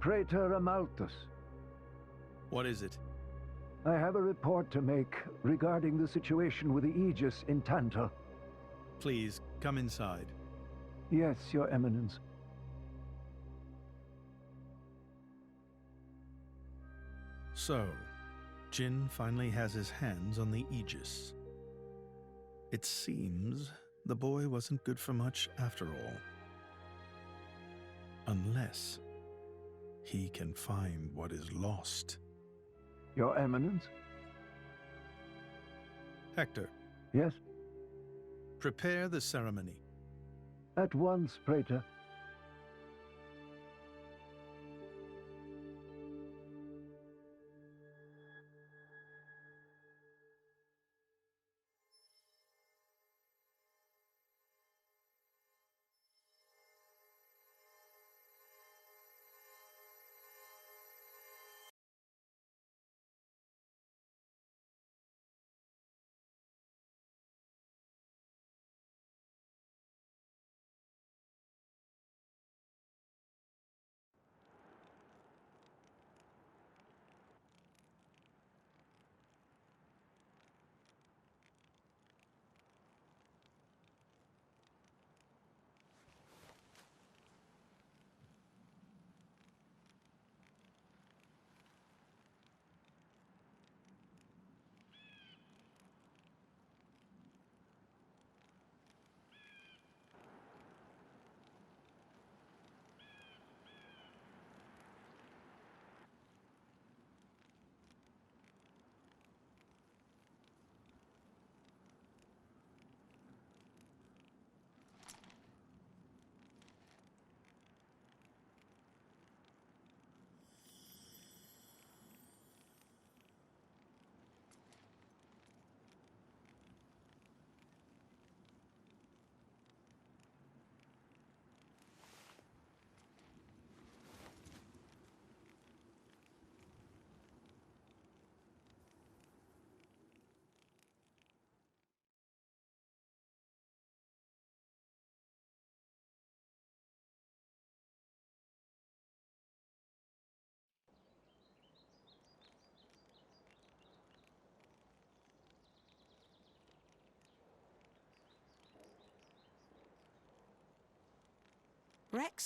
Praetor Amalthus. What is it? I have a report to make regarding the situation with the Aegis in Tantal. Please, come inside. Yes, Your Eminence. So, Jin finally has his hands on the Aegis. It seems the boy wasn't good for much after all. Unless he can find what is lost. Your Eminence? Hector, Yes? prepare the ceremony. At once, Praetor.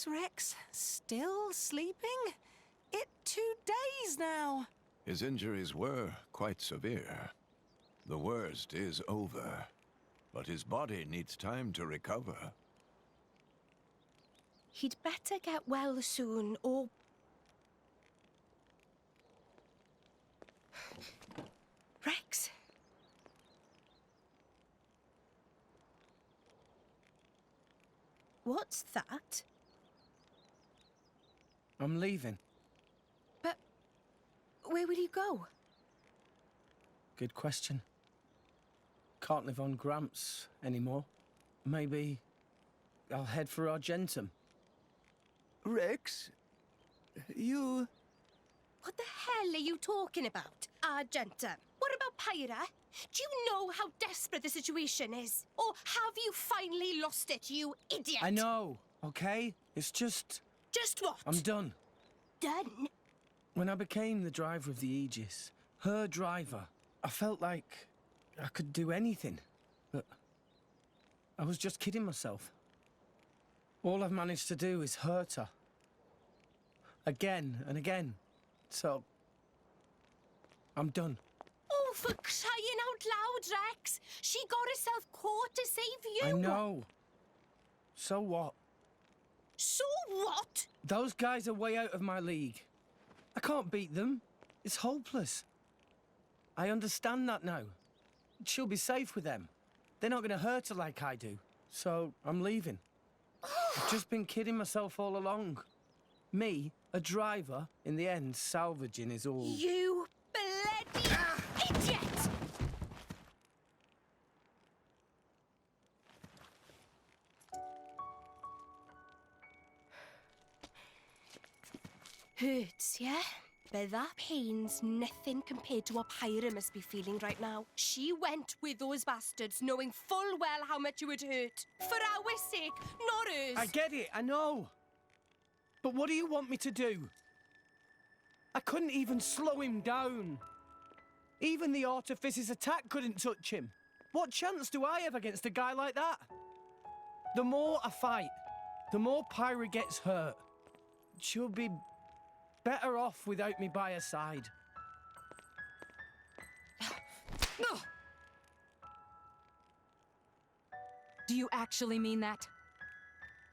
Rex, still sleeping? It 2 days now. His injuries were quite severe. The worst is over, but his body needs time to recover. He'd better get well soon, or... Rex? What's that? I'm leaving. But where will you go? Good question. Can't live on Gramps anymore. Maybe I'll head for Argentum. Rex, you... What the hell are you talking about, Argentum? What about Pyra? Do you know how desperate the situation is? Or have you finally lost it, you idiot? I know, okay? It's just... Just what? I'm done. Done? When I became the driver of the Aegis, her driver, I felt like I could do anything. But I was just kidding myself. All I've managed to do is hurt her. Again and again. So, I'm done. Oh, for crying out loud, Rex! She got herself caught to save you! I know. So what? So what? Those guys are way out of my league. I can't beat them. It's hopeless. I understand that now. She'll be safe with them. They're not going to hurt her like I do. So, I'm leaving. I've just been kidding myself all along. Me, a driver, in the end, salvaging is all... You bloody idiot! Hurts, yeah? But that pain's nothing compared to what Pyra must be feeling right now. She went with those bastards knowing full well how much it would hurt. For our sake, not hers. I get it, I know. But what do you want me to do? I couldn't even slow him down. Even the Artifice's attack couldn't touch him. What chance do I have against a guy like that? The more I fight, the more Pyra gets hurt. She'll be better off without me by her side. Do you actually mean that?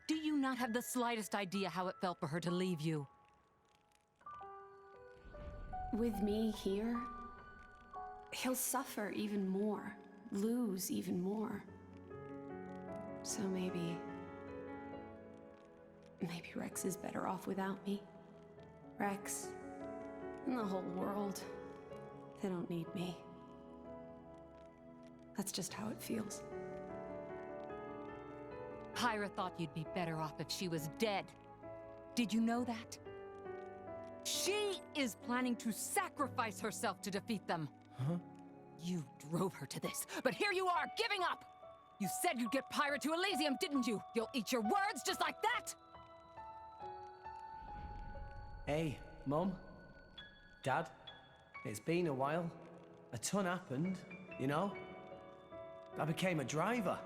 Do you not have the slightest idea how it felt for her to leave you? With me here, he'll suffer even more, lose even more. So maybe Rex is better off without me. Rex and the whole world, they don't need me. That's just how it feels. Pyra thought you'd be better off if she was dead. Did you know that? She is planning to sacrifice herself to defeat them. Huh? You drove her to this, but here you are, giving up! You said you'd get Pyra to Elysium, didn't you? You'll eat your words just like that? Hey, Mum, Dad, it's been a while. A ton happened, you know? I became a driver.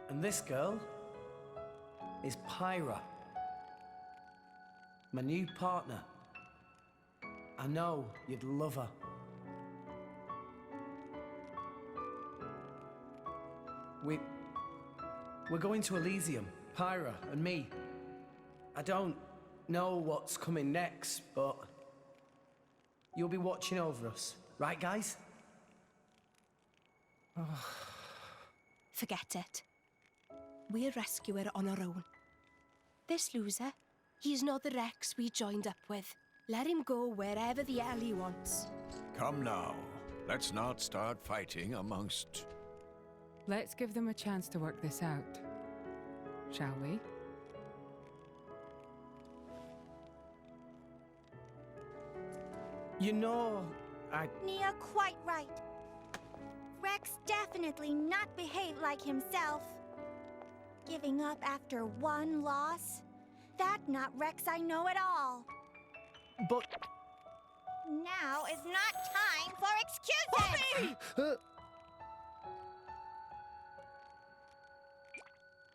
And this girl is Pyra, my new partner. I know you'd love her. We're going to Elysium, Pyra and me. I don't know what's coming next, but you'll be watching over us, right, guys? Forget it. We'll rescue her on our own. This loser, he's not the Rex we joined up with. Let him go wherever the hell he wants. Come now. Let's not start fighting amongst... Let's give them a chance to work this out, shall we? You know, Nia quite right. Rex definitely not behaved like himself. Giving up after one loss? That not Rex I know at all. but... Now is not time for excuses!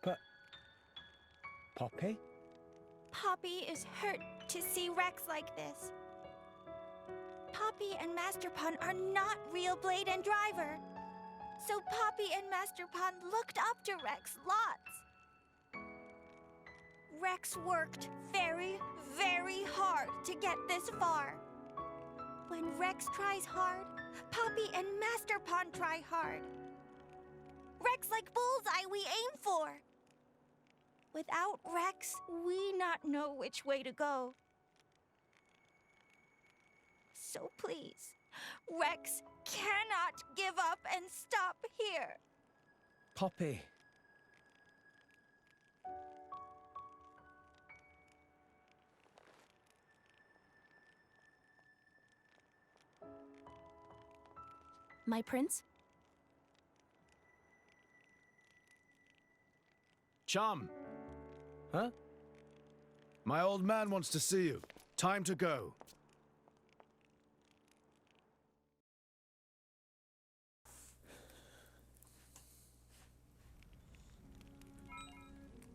But... Poppy? Poppy is hurt to see Rex like this. Poppy and Master Pun are not real Blade and Driver. So Poppy and Master Pun looked up to Rex lots. Rex worked very, very hard to get this far. When Rex tries hard, Poppy and Master Pun try hard. Rex like bullseye we aim for. Without Rex, we not know which way to go. So please, Rex cannot give up and stop here. Poppy. My prince? Chum! Huh? My old man wants to see you. Time to go.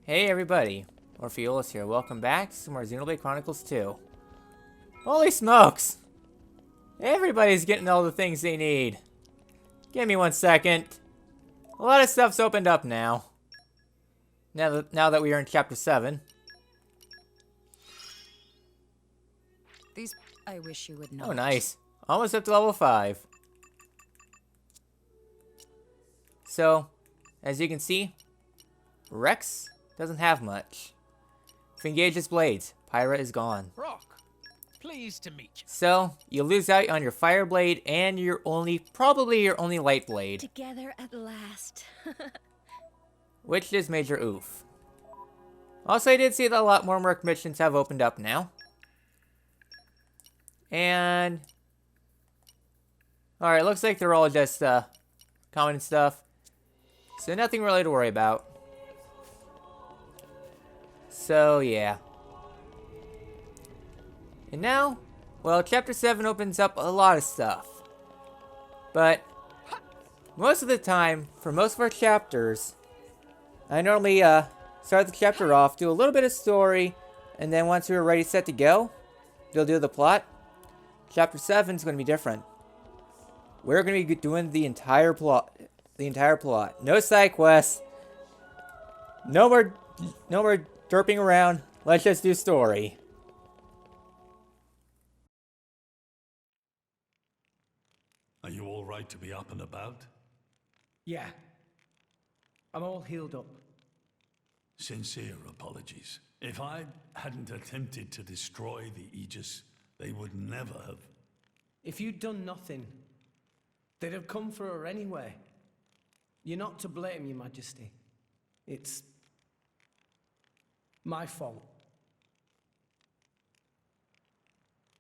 Hey everybody, Orpheolus here. Welcome back to some more Xenoblade Chronicles 2. Holy smokes! Everybody's getting all the things they need. Give me 1 second. A lot of stuff's opened up now. Now that we are in Chapter 7. These, I wish you would not. Oh, nice. Almost up to level 5. So, as you can see, Rex doesn't have much. If we engage his blades, Pyra is gone. Rock, pleased to meet you. So, you lose out on your fire blade and probably your only light blade. Together at last. Which is major oof. Also, I did see that a lot more merc missions have opened up now. And... Alright, looks like they're all just, common stuff. So nothing really to worry about. So, yeah. And now, well, Chapter 7 opens up a lot of stuff. But most of the time, for most of our chapters, I normally start the chapter off, do a little bit of story, and then once we're ready set to go, we'll do the plot. Chapter 7 is going to be different. We're going to be doing the entire plot. No side quests. No more derping around. Let's just do story. Are you all right to be up and about? Yeah. I'm all healed up. Sincere apologies. If I hadn't attempted to destroy the Aegis, they would never have. If you'd done nothing, they'd have come for her anyway. You're not to blame, Your Majesty. It's my fault.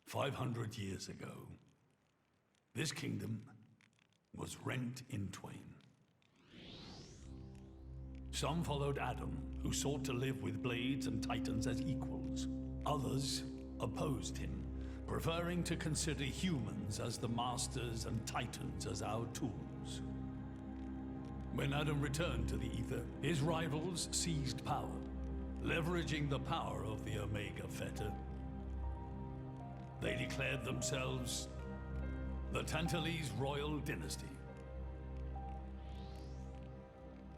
500 years ago, this kingdom was rent in twain. Some followed Adam, who sought to live with blades and titans as equals. Others opposed him, preferring to consider humans as the masters and titans as our tools. When Adam returned to the Ether, his rivals seized power, leveraging the power of the Omega Fetter. They declared themselves the Tantalese royal dynasty.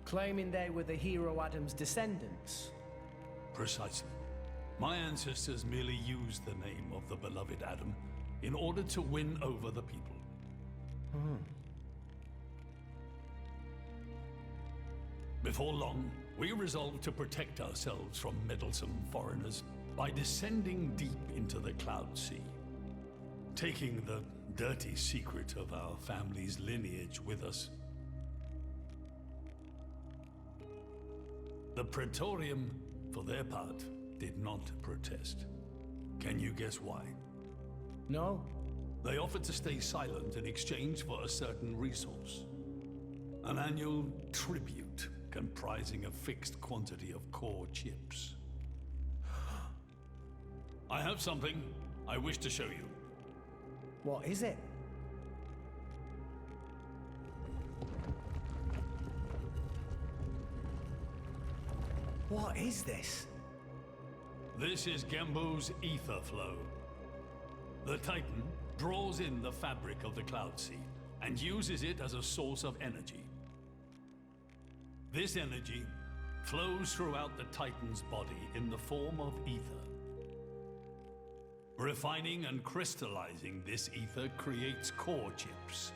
Claiming they were the hero Adam's descendants. Precisely. My ancestors merely used the name of the beloved Adam in order to win over the people. Before long, we resolved to protect ourselves from meddlesome foreigners by descending deep into the Cloud Sea, taking the dirty secret of our family's lineage with us. The Praetorium, for their part, did not protest. Can you guess why? No. They offered to stay silent in exchange for a certain resource. An annual tribute comprising a fixed quantity of core chips. I have something I wish to show you. What is it? What is this? This is Gembu's ether flow. The Titan draws in the fabric of the Cloud Sea and uses it as a source of energy. This energy flows throughout the Titan's body in the form of ether. Refining and crystallizing this ether creates core chips.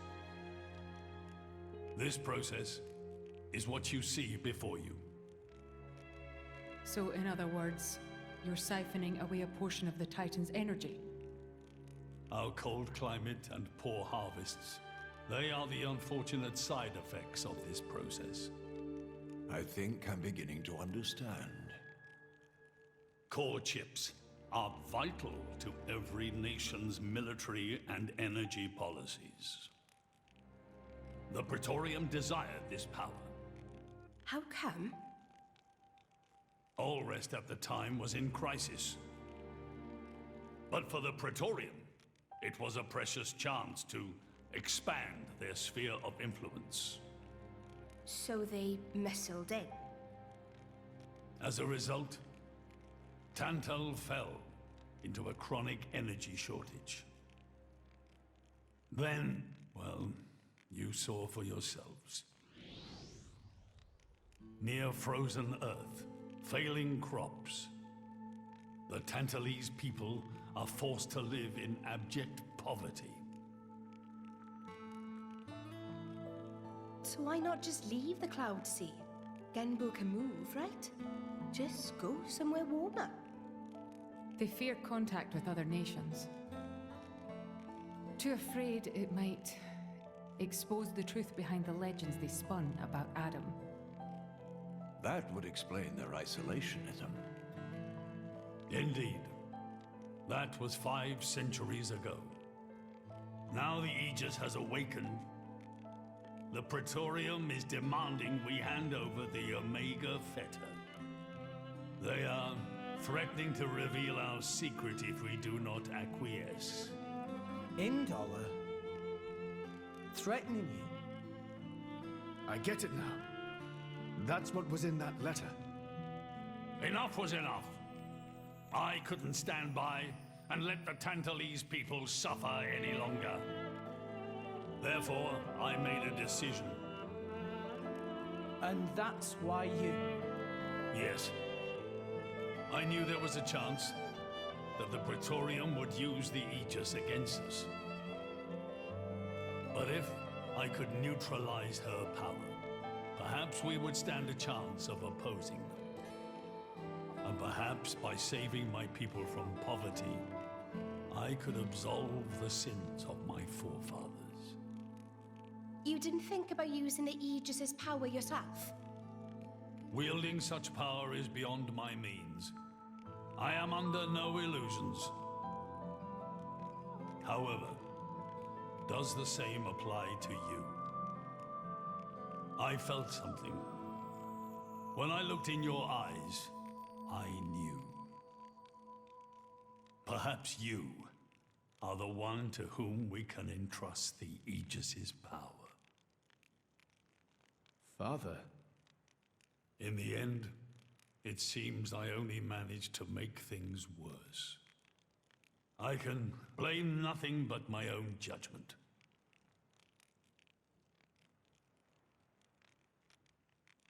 This process is what you see before you. So, in other words, you're siphoning away a portion of the Titan's energy. Our cold climate and poor harvests, they are the unfortunate side effects of this process. I think I'm beginning to understand. Core chips are vital to every nation's military and energy policies. The Praetorium desired this power. How come? Allrest at the time was in crisis. But for the Praetorium, it was a precious chance to expand their sphere of influence. So they missiled in. As a result, Tantal fell into a chronic energy shortage. Then, well, you saw for yourselves. Near frozen Earth, failing crops, the Tantalese people are forced to live in abject poverty. So why not just leave the Cloud Sea? Genbu can move, right? Just go somewhere warmer. They fear contact with other nations. Too afraid it might expose the truth behind the legends they spun about Adam. That would explain their isolationism. Indeed. That was 5 centuries ago. Now the Aegis has awakened. The Praetorium is demanding we hand over the Omega Fetter. They are threatening to reveal our secret if we do not acquiesce. Indollar? Threatening you? I get it now. That's what was in that letter. Enough was enough. I couldn't stand by and let the Tantalese people suffer any longer. Therefore, I made a decision. And that's why you... Yes. I knew there was a chance that the Praetorium would use the Aegis against us. But if I could neutralize her power, perhaps we would stand a chance of opposing them. And perhaps by saving my people from poverty, I could absolve the sins of my forefathers. You didn't think about using the Aegis's power yourself? Wielding such power is beyond my means. I am under no illusions. However, does the same apply to you? I felt something. When I looked in your eyes, I knew. Perhaps you are the one to whom we can entrust the Aegis's power. Father? In the end, it seems I only managed to make things worse. I can blame nothing but my own judgment.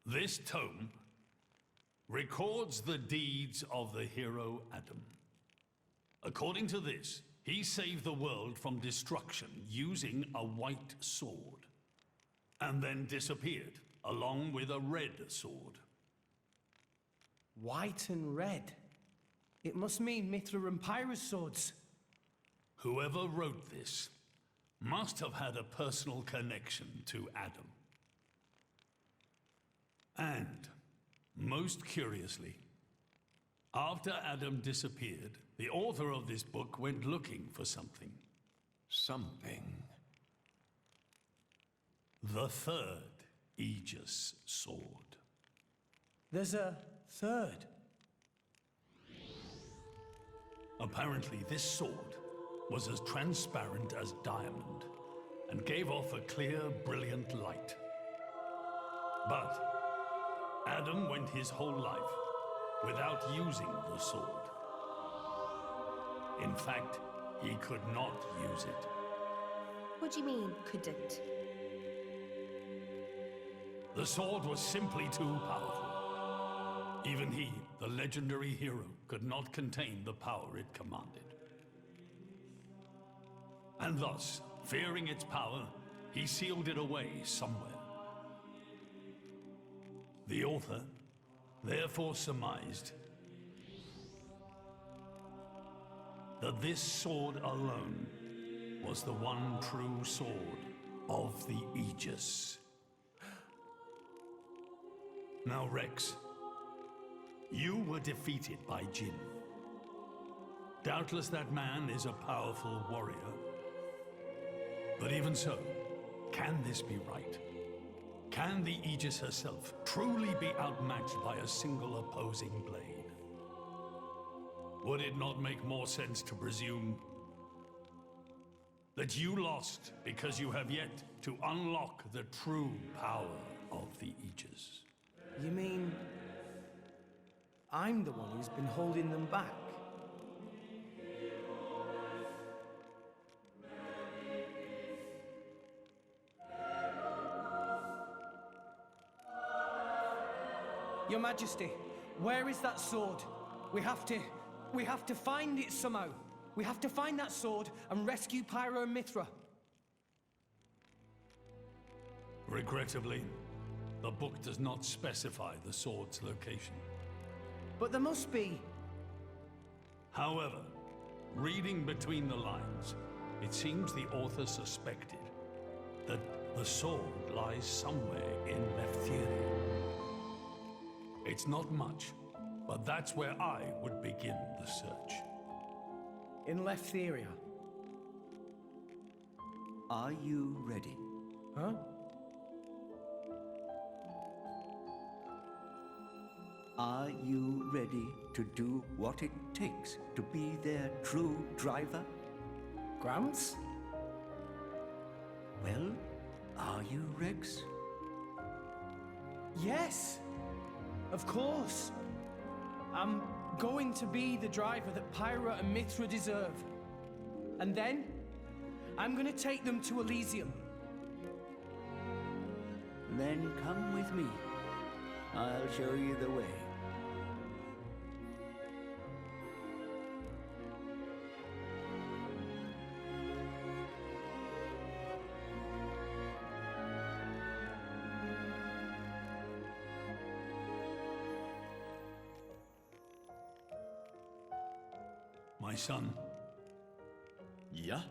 This tome records the deeds of the hero Adam. According to this, he saved the world from destruction using a white sword, and then disappeared, along with a red sword. White and red? It must mean Mithra and Pyrrha's swords. Whoever wrote this must have had a personal connection to Adam. And, most curiously, after Adam disappeared, the author of this book went looking for something. Something? The third Aegis Sword. There's a third? Apparently, this sword was as transparent as diamond and gave off a clear, brilliant light. But Adam went his whole life without using the sword. In fact, he could not use it. What do you mean, couldn't? The sword was simply too powerful. Even he, the legendary hero, could not contain the power it commanded. And thus, fearing its power, he sealed it away somewhere. The author therefore surmised that this sword alone was the one true sword of the Aegis. Now, Rex, you were defeated by Jin. Doubtless that man is a powerful warrior. But even so, can this be right? Can the Aegis herself truly be outmatched by a single opposing blade? Would it not make more sense to presume that you lost because you have yet to unlock the true power of the Aegis? You mean... I'm the one who's been holding them back? Your Majesty, where is that sword? We have to find it somehow. We have to find that sword and rescue Pyro and Mithra. Regrettably, the book does not specify the sword's location. But there must be. However, reading between the lines, it seems the author suspected that the sword lies somewhere in Leftheria. It's not much, but that's where I would begin the search. In Leftheria? Are you ready? Huh? Are you ready to do what it takes to be their true driver? Gramps? Well, are you, Rex? Yes, of course. I'm going to be the driver that Pyra and Mithra deserve. And then, I'm gonna take them to Elysium. Then come with me. I'll show you the way. My son, Yeah?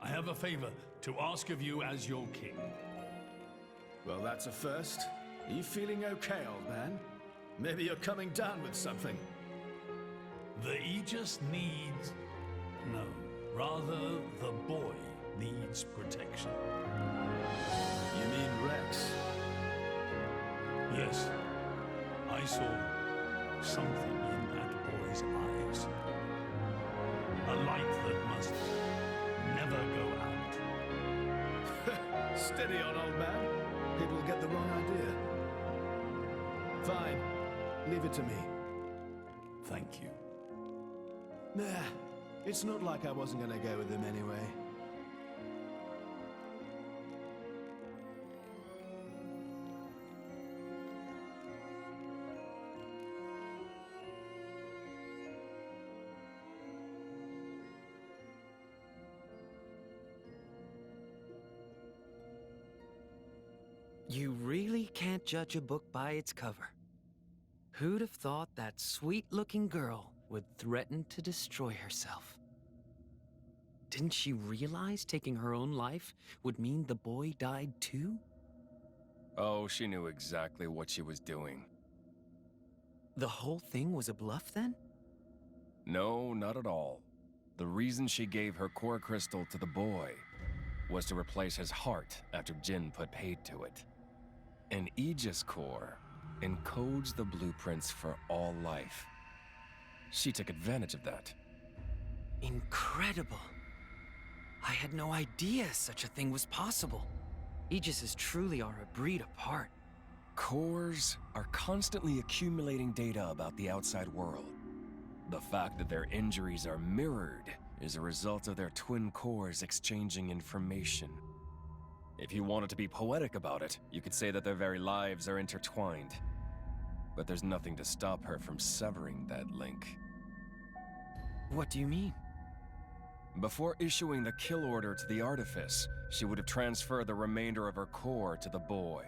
I have a favor to ask of you as your king. Well, that's a first. Are you feeling okay, old man? Maybe you're coming down with something. The Aegis needs... No, rather, the boy needs protection. You mean Rex? Yes, I saw something in that boy's eyes. A light that must never go out. Steady on, old man. People will get the wrong idea. Fine. Leave it to me. Thank you. Nah, it's not like I wasn't gonna go with him anyway. You really can't judge a book by its cover. Who'd have thought that sweet-looking girl would threaten to destroy herself? Didn't she realize taking her own life would mean the boy died too? Oh, she knew exactly what she was doing. The whole thing was a bluff then? No, not at all. The reason she gave her core crystal to the boy was to replace his heart after Jin put paid to it. An Aegis core encodes the blueprints for all life. She took advantage of that. Incredible. I had no idea such a thing was possible. Aegises truly are a breed apart. Cores are constantly accumulating data about the outside world. The fact that their injuries are mirrored is a result of their twin cores exchanging information. If you wanted to be poetic about it, you could say that their very lives are intertwined. But there's nothing to stop her from severing that link. What do you mean? Before issuing the kill order to the Artifice, she would have transferred the remainder of her core to the boy,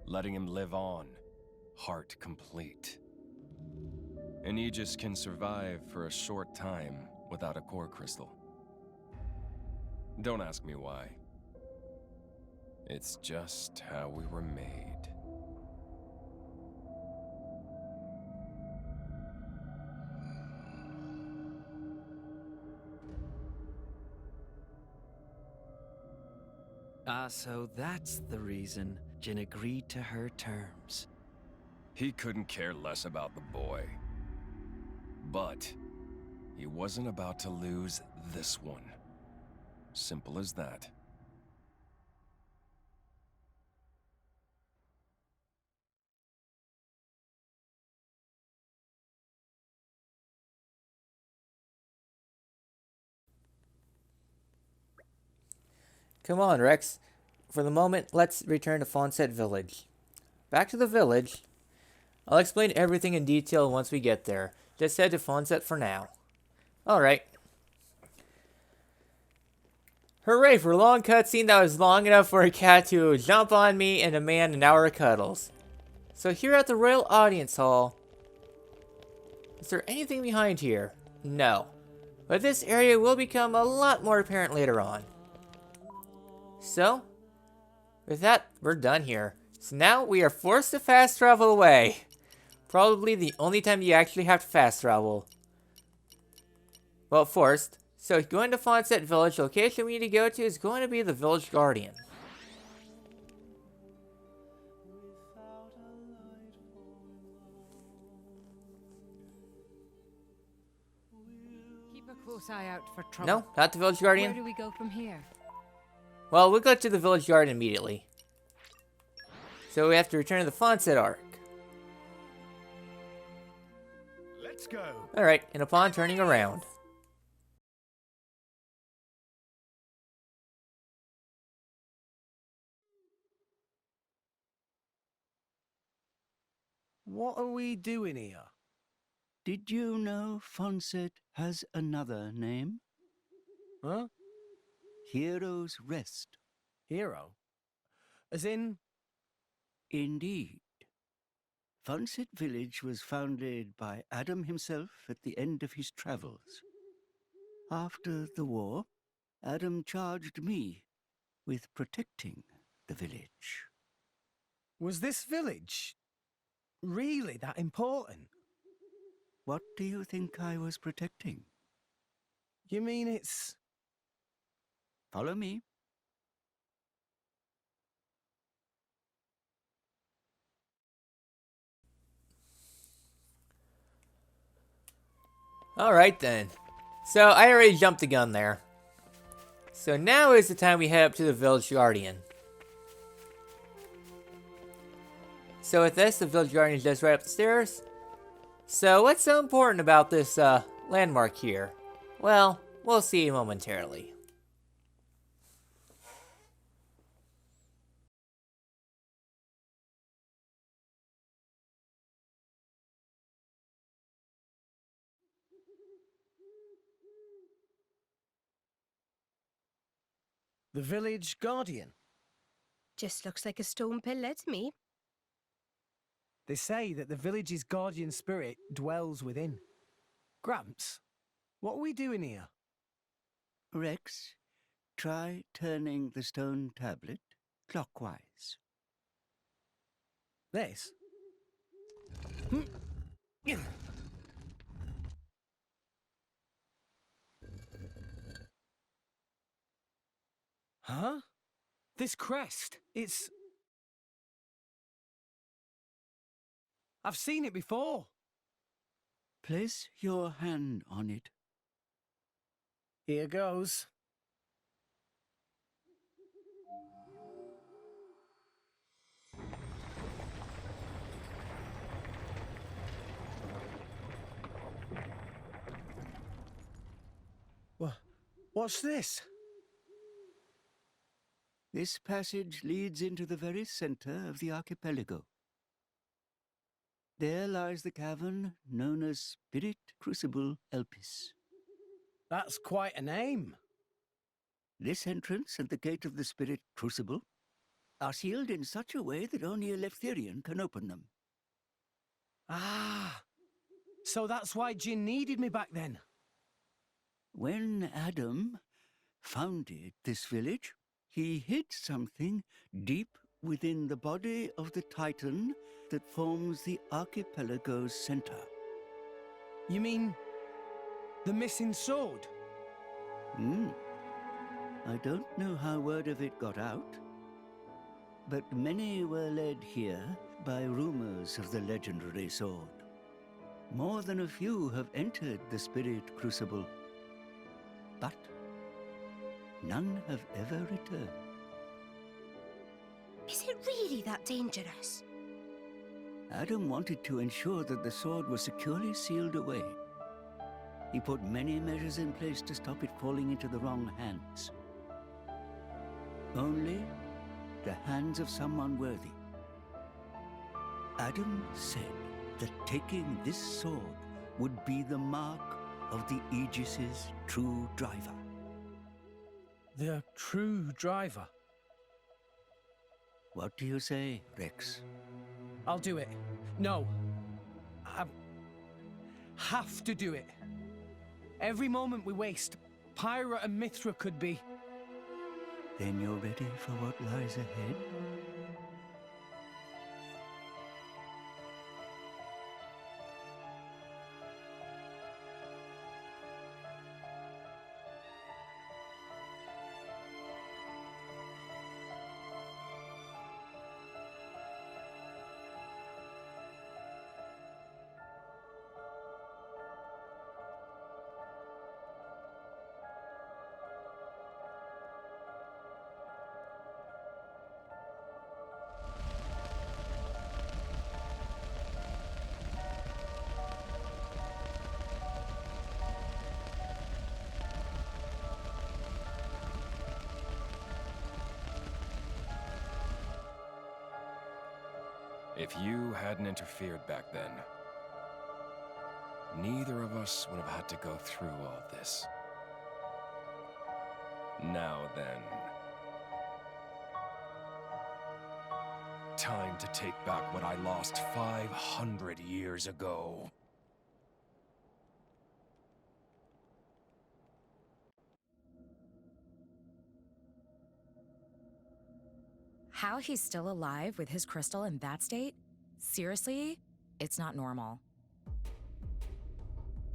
letting him live on, heart complete. An Aegis can survive for a short time without a core crystal. Don't ask me why. It's just how we were made. So that's the reason Jin agreed to her terms. He couldn't care less about the boy. But he wasn't about to lose this one. Simple as that. Come on, Rex. For the moment, let's return to Fawnset Village. Back to the village. I'll explain everything in detail once we get there. Just head to Fawnset for now. Alright. Hooray for a long cutscene that was long enough for a cat to jump on me and demand an hour of cuddles. So here at the Royal Audience Hall, is there anything behind here? No. But this area will become a lot more apparent later on. So, with that, we're done here. So now we are forced to fast travel away. Probably the only time you actually have to fast travel. Well, forced. So going to Fawnset Village, location we need to go to is going to be the Village Guardian. a close eye out for trouble. No, not the village guardian. Where do we go from here? Well, we'll go to the village guardian immediately. So we have to return to the Fonset Ark. Let's go. Alright, and upon turning around. What are we doing here? Did you know Fonset has another name? Huh? Hero's Rest. Hero? As in? Indeed. Fonset Village was founded by Adam himself at the end of his travels. After the war, Adam charged me with protecting the village. Was this village really that important? What do you think I was protecting? You mean it's... Follow me. Alright then. So I already jumped the gun there. So now is the time we head up to the village guardian. So with this, the village guardian is just right up the stairs. So what's so important about this landmark here? Well, we'll see momentarily. The village guardian? Just looks like a stone pillar to me. They say that the village's guardian spirit dwells within. Gramps, what are we doing here? Rex, try turning the stone tablet clockwise. This? Huh? This crest, it's... I've seen it before. Place your hand on it. Here goes. What's this? This passage leads into the very center of the archipelago. There lies the cavern known as Spirit Crucible Elpis. That's quite a name. This entrance and the gate of the Spirit Crucible are sealed in such a way that only a Leftherian can open them. Ah, so that's why Jin needed me back then. When Adam founded this village, he hid something deep within the body of the Titan that forms the archipelago's center. You mean the missing sword? I don't know how word of it got out, but many were led here by rumors of the legendary sword. More than a few have entered the Spirit Crucible, but none have ever returned. Is it really that dangerous? Adam wanted to ensure that the sword was securely sealed away. He put many measures in place to stop it falling into the wrong hands. Only the hands of someone worthy. Adam said that taking this sword would be the mark of the Aegis's true driver. The true driver? What do you say, Rex? I'll do it. No. I have to do it. Every moment we waste, Pyra and Mithra could be... Then you're ready for what lies ahead? If you hadn't interfered back then, neither of us would have had to go through all this. Now then, time to take back what I lost 500 years ago. How he's still alive with his crystal in that state? Seriously? It's not normal.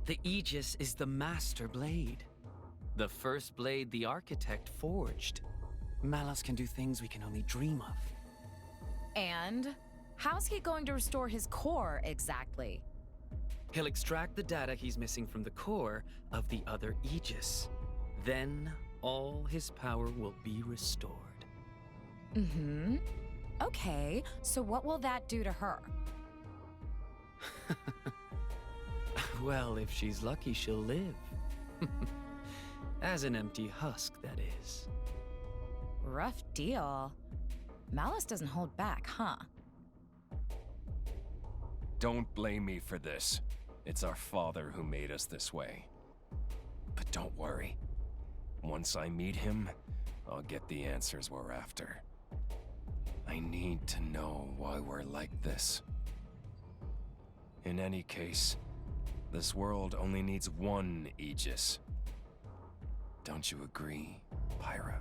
The Aegis is the master blade. The first blade the architect forged. Malos can do things we can only dream of. And how's he going to restore his core exactly? He'll extract the data he's missing from the core of the other Aegis. Then all his power will be restored. Mm-hmm. Okay, so what will that do to her? Well, if she's lucky, she'll live. As an empty husk, that is. Rough deal. Malice doesn't hold back, huh? Don't blame me for this. It's our father who made us this way. But don't worry. Once I meet him, I'll get the answers we're after. I need to know why we're like this. In any case, this world only needs one Aegis. Don't you agree, Pyra?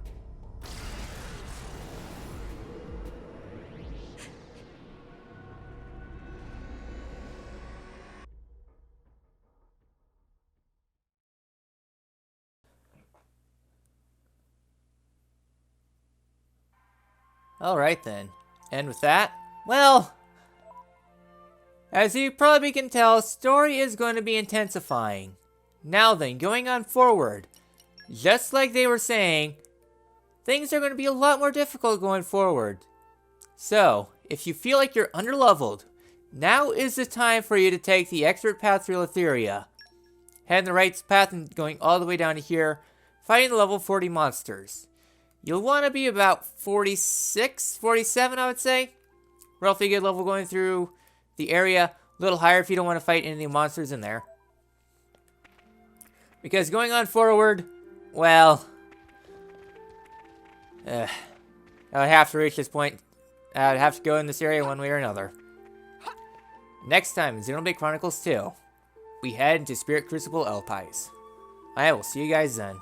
Alright then. And with that, well, as you probably can tell, story is going to be intensifying. Now then, going on forward, just like they were saying, things are going to be a lot more difficult going forward. So, if you feel like you're underleveled, now is the time for you to take the expert path through Letheria. Heading the right path and going all the way down to here, fighting the level 40 monsters. You'll want to be about 46, 47, I would say. Roughly good level going through the area. A little higher if you don't want to fight any of the monsters in there. Because going on forward, well, I would have to reach this point. I would have to go in this area one way or another. Next time in Xenoblade Chronicles 2, we head into Spirit Crucible Elpis. I will see you guys then.